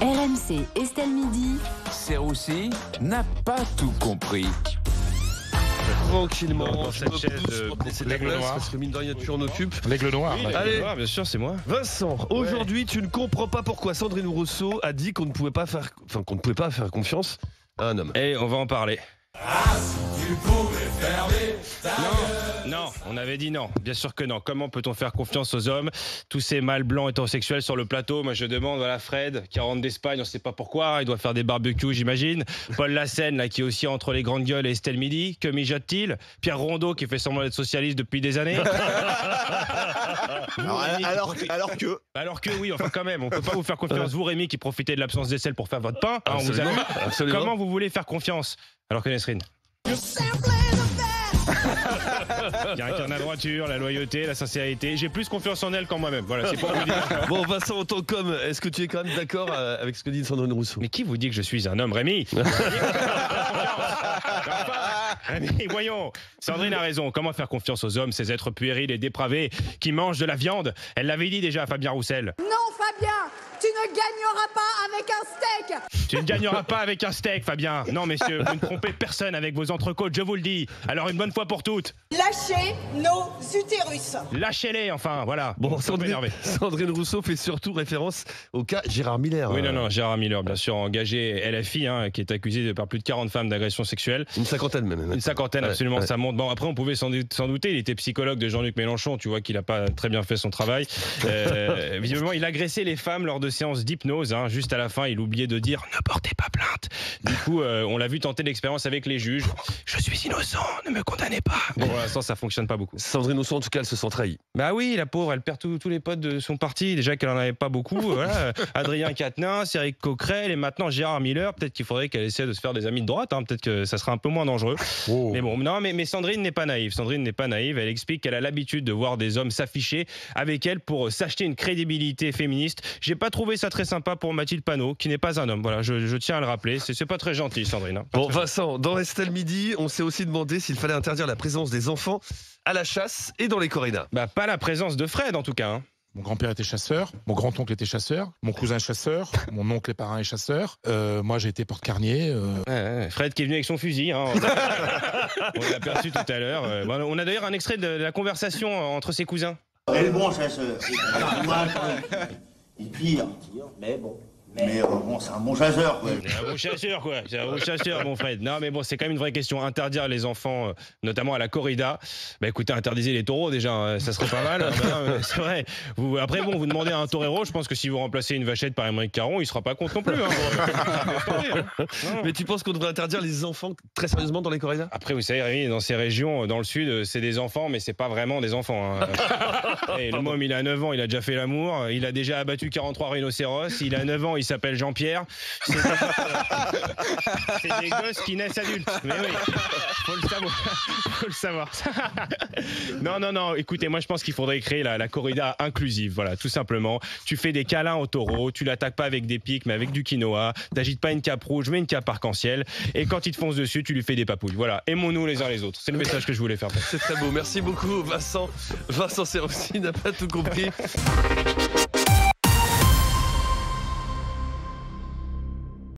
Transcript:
RMC, Estelle Midi. Serroussi n'a pas tout compris. Tranquillement, dans cette chaise de l'aigle noir. parce que mine de rien, tu en occupes. L'aigle noir. Oui, allez, Bien sûr, c'est moi. Vincent, aujourd'hui, tu ne comprends pas pourquoi Sandrine Rousseau a dit qu'on ne pouvait pas faire confiance à un homme. Et on va en parler. Tu pouvais fermer ta Non, on avait dit non. Bien sûr que non. Comment peut-on faire confiance aux hommes? Tous ces mâles blancs hétérosexuels sur le plateau. Moi, je demande, voilà, Fred, qui rentre d'Espagne, on ne sait pas pourquoi. Il doit faire des barbecues, j'imagine. Paul Lassène, là, qui est aussi entre les grandes gueules et Estelle Midi. Que mijote-t-il? Pierre Rondeau, qui fait semblant d'être socialiste depuis des années. Alors que oui, enfin quand même, on peut pas vous faire confiance. Vous, Rémi, qui profitez de l'absence d'Estelle pour faire votre pain. On vous a vu. Absolument. Comment vous voulez faire confiance? Alors que Nesrine. Il y a un carnet de droiture, la loyauté, la sincérité. J'ai plus confiance en elle qu'en moi-même. Voilà, c'est pour vous dire. Bon, Vincent, en tant qu'homme, est-ce que tu es quand même d'accord avec ce que dit Sandrine Rousseau? Mais qui vous dit que je suis un homme, Rémi? Rémi, voyons. Sandrine a raison. Comment faire confiance aux hommes, ces êtres puérils et dépravés qui mangent de la viande? Elle l'avait dit déjà à Fabien Roussel. Non, Fabien, tu ne gagneras pas avec un steak. Tu ne gagneras pas avec un steak, Fabien. Non, messieurs, vous ne trompez personne avec vos entrecôtes, je vous le dis. Alors, une bonne fois pour toutes. Lâchez nos utérus. Lâchez-les, enfin, voilà. Bon, On peut énerver. Sandrine Rousseau fait surtout référence au cas Gérard Miller. Oui, non, Gérard Miller, bien sûr, engagé LFI, qui est accusé par plus de 40 femmes d'agression sexuelle. Une cinquantaine même. Une cinquantaine, absolument, ouais. ça monte. Bon, après, on pouvait s'en douter, il était psychologue de Jean-Luc Mélenchon, tu vois qu'il n'a pas très bien fait son travail. Visiblement, il agressait les femmes lors de séances d'hypnose. Juste à la fin, il oubliait de dire « Ne portez pas plainte ». Du coup, on l'a vu tenter l'expérience avec les juges. « Je suis innocent, ne me condamnez pas ». Bon, pour l'instant, ça fonctionne pas beaucoup. Sandrine Rousseau, en tout cas, elle se sent trahie. Bah oui, la pauvre, elle perd tous les potes de son parti. Déjà qu'elle en avait pas beaucoup. Voilà. Adrien Quatennens, Éric Coquerel et maintenant Gérard Miller. Peut-être qu'il faudrait qu'elle essaie de se faire des amis de droite. Peut-être que ça sera un peu moins dangereux. Oh. Mais bon, non, mais Sandrine n'est pas naïve. Sandrine n'est pas naïve. Elle explique qu'elle a l'habitude de voir des hommes s'afficher avec elle pour s'acheter une crédibilité féministe. J'ai pas trouvé ça très sympa pour Mathilde Panot, qui n'est pas un homme. Voilà, je tiens à le rappeler. C'est pas très gentil, Sandrine. Bon, Vincent, dans Estelle Midi, on s'est aussi demandé s'il fallait interdire la présence des enfants à la chasse et dans les corridas. Bah, pas la présence de Fred, en tout cas. Mon grand-père était chasseur, mon grand-oncle était chasseur, mon cousin est chasseur, mon oncle et parrain est chasseur. Moi, j'ai été porte-carnier. Fred qui est venu avec son fusil. On l'a aperçu tout à l'heure. On a d'ailleurs un extrait de la conversation entre ses cousins. Elle est bon chasseur. Il pire, mais bon. Mais bon, c'est un bon chasseur, quoi. C'est un bon chasseur, quoi. C'est un bon chasseur, mon Fred. Non, mais bon, c'est quand même une vraie question. Interdire les enfants, notamment à la corrida. Bah écoutez, interdisez les taureaux déjà, ça serait pas mal. C'est vrai. Après, bon, vous demandez à un torero, je pense que si vous remplacez une vachette par Émeric Caron, il sera pas contre non plus. Mais tu penses qu'on devrait interdire les enfants très sérieusement dans les corridas? Après, vous savez, Rémi, dans ces régions, dans le sud, c'est des enfants, mais c'est pas vraiment des enfants. Et le môme, il a 9 ans, il a déjà fait l'amour, il a déjà abattu 43 rhinocéros, il a 9 ans, il s'appelle Jean-Pierre. C'est des gosses qui naissent adultes. Mais oui, faut le savoir. Non, écoutez, moi je pense qu'il faudrait créer la corrida inclusive, voilà, tout simplement. Tu fais des câlins au taureau, tu l'attaques pas avec des pics, mais avec du quinoa, t'agites pas une cape rouge, mais une cape arc-en-ciel, et quand il te fonce dessus, tu lui fais des papouilles. Voilà, aimons-nous les uns les autres. C'est le message que je voulais faire passer. C'est très beau, merci beaucoup Vincent. Vincent Serroussi n'a pas tout compris.